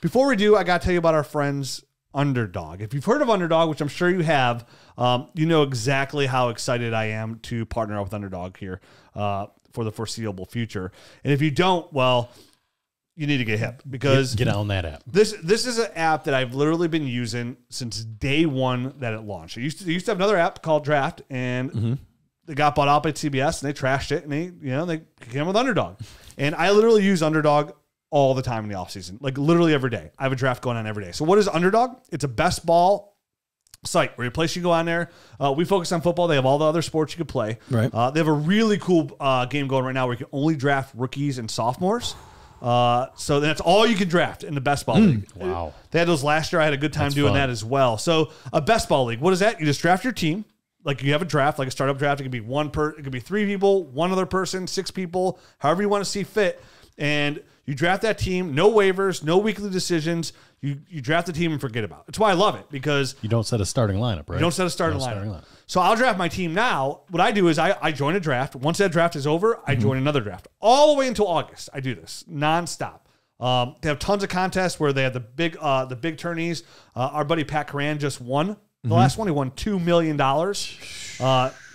before we do, I got to tell you about our friends Underdog. If you've heard of Underdog, which I'm sure you have, you know exactly how excited I am to partner up with Underdog here for the foreseeable future. And if you don't, well, you need to get hip because get on that app. This is an app that I've literally been using since day one that it launched. It used to have another app called Draft, and they got bought out by CBS, and they trashed it, and they came with Underdog. And I literally use Underdog all the time in the offseason, like literally every day. I have a draft going on every day. So what is Underdog? It's a best ball site where you place you go on there. We focus on football. They have all the other sports you could play. Right. They have a really cool game going right now where you can only draft rookies and sophomores. So that's all you can draft in the best ball league. Wow. They had those last year. I had a good time doing that as well. So a best ball league, what is that? You just draft your team. Like you have a draft, like a startup draft. It could be it could be 3 people, 1 other person, 6 people, however you want to see fit. And you draft that team, no waivers, no weekly decisions. You draft the team and forget about it. That's why I love it, because you don't set a starting lineup, right? You don't set a starting lineup. So I'll draft my team now. What I do is I join a draft. Once that draft is over, I join another draft. All the way until August, I do this nonstop. They have tons of contests where they have the big tourneys. Our buddy Pat Coran just won the last one. He won $2 million.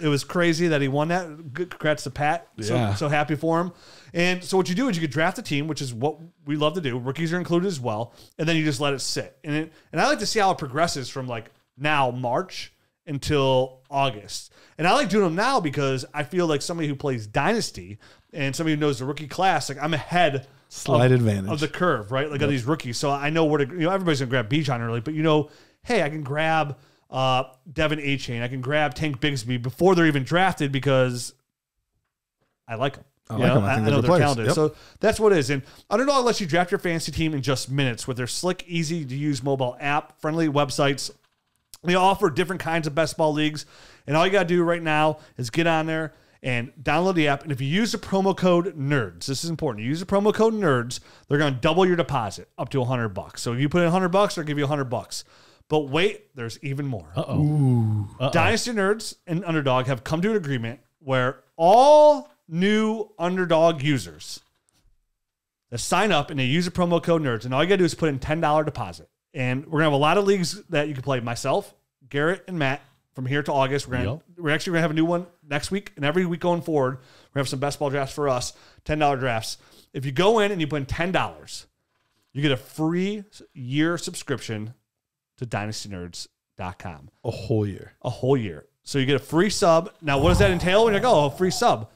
It was crazy that he won that. Good, congrats to Pat. Yeah. So happy for him. And so what you do is you could draft a team, which is what we love to do. Rookies are included as well. And then you just let it sit. And I like to see how it progresses from like now March until August. And I like doing them now because I feel like somebody who plays Dynasty and somebody who knows the rookie class, like I'm ahead advantage of the curve, right? Like of these rookies. So I know where to, everybody's going to grab Bijan early, but hey, I can grab Devin A-Chain. I can grab Tank Bigsby before they're even drafted because I like them. I know they're talented. Yep. So that's what it is. And Underdog lets you draft your fantasy team in just minutes with their slick, easy-to-use mobile app, friendly websites. They offer different kinds of best ball leagues. And all you got to do right now is get on there and download the app. And if you use the promo code NERDS, this is important. You use the promo code NERDS, they're going to double your deposit up to $100. So if you put in $100, they'll give you $100. But wait, there's even more. Dynasty Nerds and Underdog have come to an agreement where all new Underdog users that sign up and they use the promo code NERDS, and all you got to do is put in $10 deposit. And we're going to have a lot of leagues that you can play. Myself, Garrett, and Matt from here to August. We're actually going to have a new one next week, and every week going forward, we're going to have some best ball drafts for us, $10 drafts. If you go in and you put in $10, you get a free year subscription to dynastynerds.com. A whole year. A whole year. So you get a free sub. Now, what does that entail? When you're like, a free sub.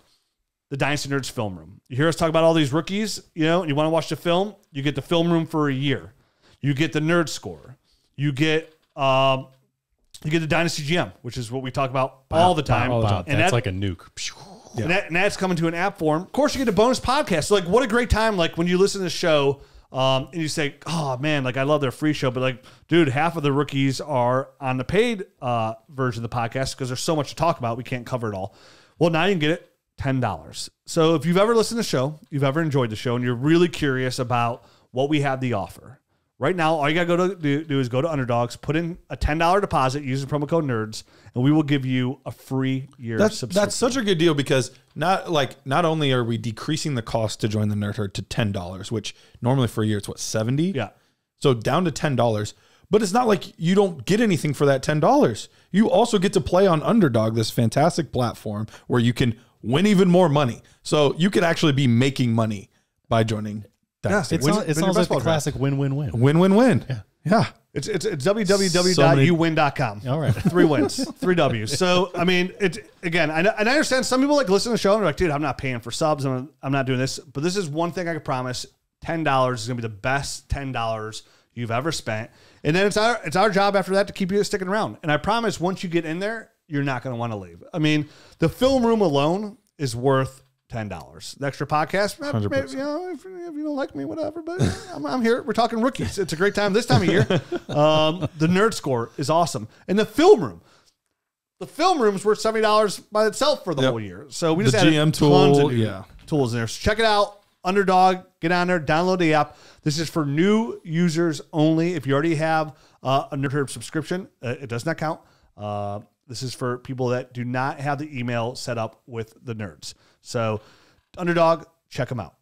The Dynasty Nerds film room. You hear us talk about all these rookies, and you want to watch the film, you get the film room for a year. You get the nerd score. You get the Dynasty GM, which is what we talk about all the time. And that's like a nuke. Yeah. And that's coming to an app form. Of course, you get a bonus podcast. So, like, what a great time, like, when you listen to the show and you say, oh, man, like, I love their free show. But, like, dude, half of the rookies are on the paid version of the podcast because there's so much to talk about. We can't cover it all. Well, now you can get it $10. So if you've ever listened to the show, you've ever enjoyed the show, and you're really curious about what we have to offer, right now, all you got to do is go to Underdogs, put in a $10 deposit using promo code NERDS, and we will give you a free year subscription. That's such a good deal because not only are we decreasing the cost to join the Nerd Herd to $10, which normally for a year it's what, $70? Yeah. So down to $10. But it's not like you don't get anything for that $10. You also get to play on Underdog, this fantastic platform where you can win even more money. So you could actually be making money by joining. It sounds like the classic win-win-win. Win-win-win. Yeah. It's www.uwin.com. All right. 3 wins, 3 W's. So, I mean, again, I understand some people like listen to the show and they're like, dude, I'm not paying for subs. I'm not doing this. But this is one thing I can promise. $10 is going to be the best $10 you've ever spent. And then it's our job after that to keep you sticking around. And I promise once you get in there, you're not going to want to leave. I mean, the film room alone is worth $10. The extra podcast, maybe, if you don't like me, whatever, but I'm here. We're talking rookies. It's a great time this time of year. The nerd score is awesome. And the film room is worth $70 by itself for the whole year. So we just added GM tons of tools in there. So check it out. Underdog, get on there, download the app. This is for new users only. If you already have a Nerd Herd subscription, it does not count. This is for people that do not have the email set up with the nerds. So, Underdog, check them out.